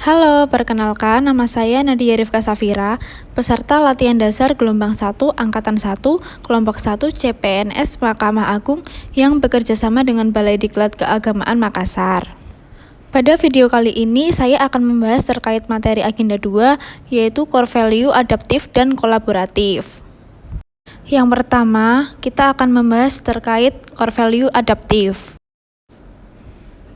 Halo, perkenalkan nama saya Nadia Rifka Safira, peserta latihan dasar gelombang 1 Angkatan 1, kelompok 1 CPNS Mahkamah Agung yang bekerja sama dengan Balai Diklat Keagamaan Makassar. Pada video kali ini, saya akan membahas terkait materi agenda 2, yaitu core value adaptif dan kolaboratif. Yang pertama, kita akan membahas terkait core value adaptif.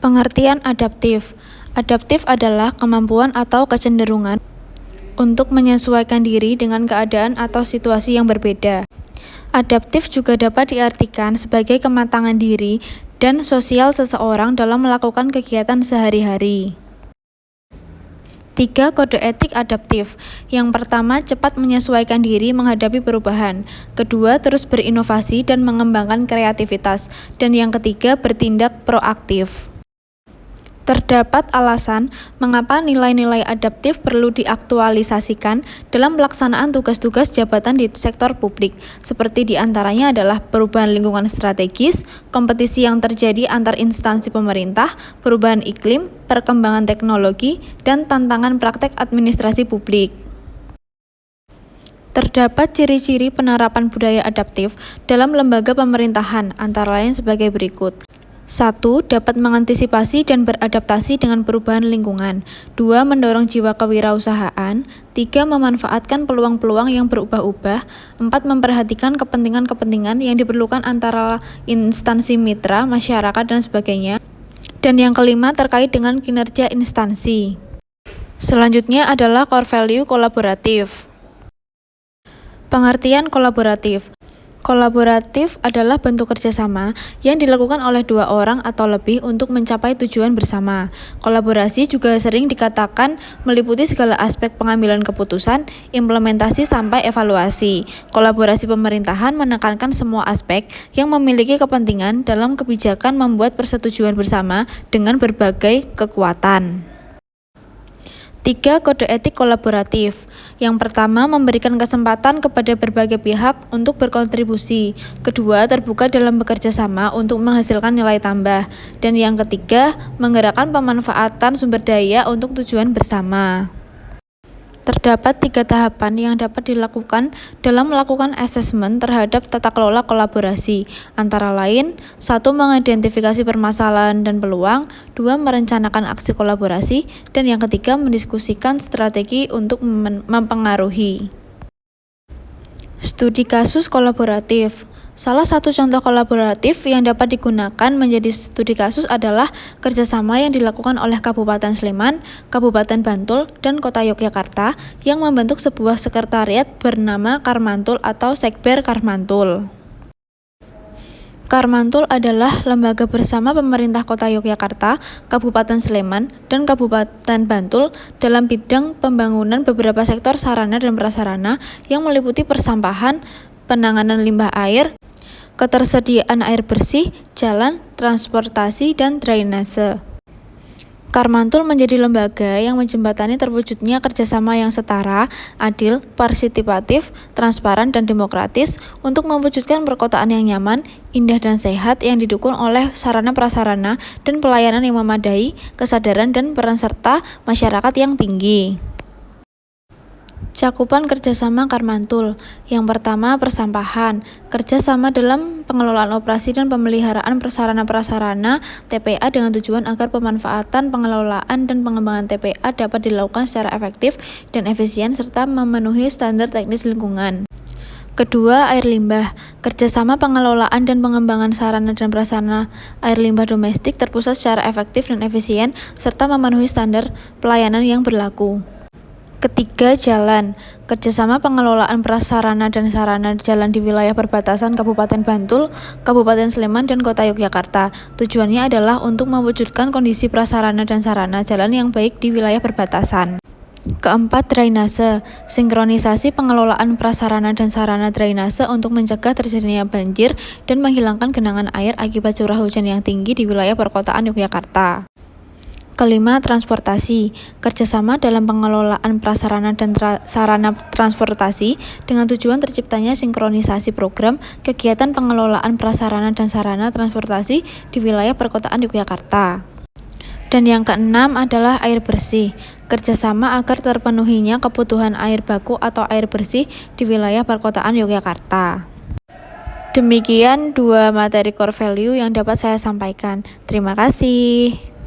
Pengertian adaptif. Adaptif adalah kemampuan atau kecenderungan untuk menyesuaikan diri dengan keadaan atau situasi yang berbeda. Adaptif juga dapat diartikan sebagai kematangan diri dan sosial seseorang dalam melakukan kegiatan sehari-hari. 3. Kode etik adaptif. Yang pertama, cepat menyesuaikan diri menghadapi perubahan. Kedua, terus berinovasi dan mengembangkan kreativitas. Dan yang ketiga, bertindak proaktif. Terdapat alasan mengapa nilai-nilai adaptif perlu diaktualisasikan dalam pelaksanaan tugas-tugas jabatan di sektor publik, seperti diantaranya adalah perubahan lingkungan strategis, kompetisi yang terjadi antar instansi pemerintah, perubahan iklim, perkembangan teknologi, dan tantangan praktek administrasi publik. Terdapat ciri-ciri penerapan budaya adaptif dalam lembaga pemerintahan, antara lain sebagai berikut. 1. Dapat mengantisipasi dan beradaptasi dengan perubahan lingkungan. 2. Mendorong jiwa kewirausahaan. 3. Memanfaatkan peluang-peluang yang berubah-ubah. 4. Memperhatikan kepentingan-kepentingan yang diperlukan antara instansi mitra, masyarakat, dan sebagainya. Dan yang kelima terkait dengan kinerja instansi. Selanjutnya adalah core value kolaboratif. Pengertian kolaboratif. Kolaboratif adalah bentuk kerjasama yang dilakukan oleh dua orang atau lebih untuk mencapai tujuan bersama. Kolaborasi juga sering dikatakan meliputi segala aspek pengambilan keputusan, implementasi sampai evaluasi. Kolaborasi pemerintahan menekankan semua aspek yang memiliki kepentingan dalam kebijakan membuat persetujuan bersama dengan berbagai kekuatan. 3. Kode etik kolaboratif. Yang pertama, memberikan kesempatan kepada berbagai pihak untuk berkontribusi. Kedua, terbuka dalam bekerja sama untuk menghasilkan nilai tambah. Dan yang ketiga, menggerakkan pemanfaatan sumber daya untuk tujuan bersama. Terdapat 3 tahapan yang dapat dilakukan dalam melakukan asesmen terhadap tata kelola kolaborasi, antara lain 1. Mengidentifikasi permasalahan dan peluang, 2. Merencanakan aksi kolaborasi, dan yang ketiga mendiskusikan strategi untuk mempengaruhi. Studi kasus kolaboratif. Salah satu contoh kolaboratif yang dapat digunakan menjadi studi kasus adalah kerjasama yang dilakukan oleh Kabupaten Sleman, Kabupaten Bantul, dan Kota Yogyakarta yang membentuk sebuah sekretariat bernama Karmantul atau Sekber Karmantul. Karmantul adalah lembaga bersama pemerintah Kota Yogyakarta, Kabupaten Sleman, dan Kabupaten Bantul dalam bidang pembangunan beberapa sektor sarana dan prasarana yang meliputi persampahan, penanganan limbah air, ketersediaan air bersih, jalan, transportasi, dan drainase. Karmantul menjadi lembaga yang menjembatani terwujudnya kerjasama yang setara, adil, partisipatif, transparan, dan demokratis untuk mewujudkan perkotaan yang nyaman, indah, dan sehat yang didukung oleh sarana-prasarana dan pelayanan yang memadai, kesadaran dan peran serta masyarakat yang tinggi. Cakupan kerjasama Karmantul. Yang pertama, persampahan. Kerjasama dalam pengelolaan operasi dan pemeliharaan prasarana-prasarana TPA dengan tujuan agar pemanfaatan, pengelolaan, dan pengembangan TPA dapat dilakukan secara efektif dan efisien serta memenuhi standar teknis lingkungan. Kedua, air limbah. Kerjasama pengelolaan dan pengembangan sarana dan prasarana air limbah domestik terpusat secara efektif dan efisien serta memenuhi standar pelayanan yang berlaku. Ketiga, jalan. Kerjasama pengelolaan prasarana dan sarana jalan di wilayah perbatasan Kabupaten Bantul, Kabupaten Sleman, dan Kota Yogyakarta. Tujuannya adalah untuk mewujudkan kondisi prasarana dan sarana jalan yang baik di wilayah perbatasan. Keempat, drainase. Sinkronisasi pengelolaan prasarana dan sarana drainase untuk mencegah terjadinya banjir dan menghilangkan genangan air akibat curah hujan yang tinggi di wilayah perkotaan Yogyakarta. Kelima, transportasi. Kerjasama dalam pengelolaan prasarana dan sarana transportasi dengan tujuan terciptanya sinkronisasi program kegiatan pengelolaan prasarana dan sarana transportasi di wilayah perkotaan Yogyakarta. Dan yang keenam adalah air bersih, kerjasama agar terpenuhinya kebutuhan air baku atau air bersih di wilayah perkotaan Yogyakarta. Demikian 2 materi core value yang dapat saya sampaikan. Terima kasih.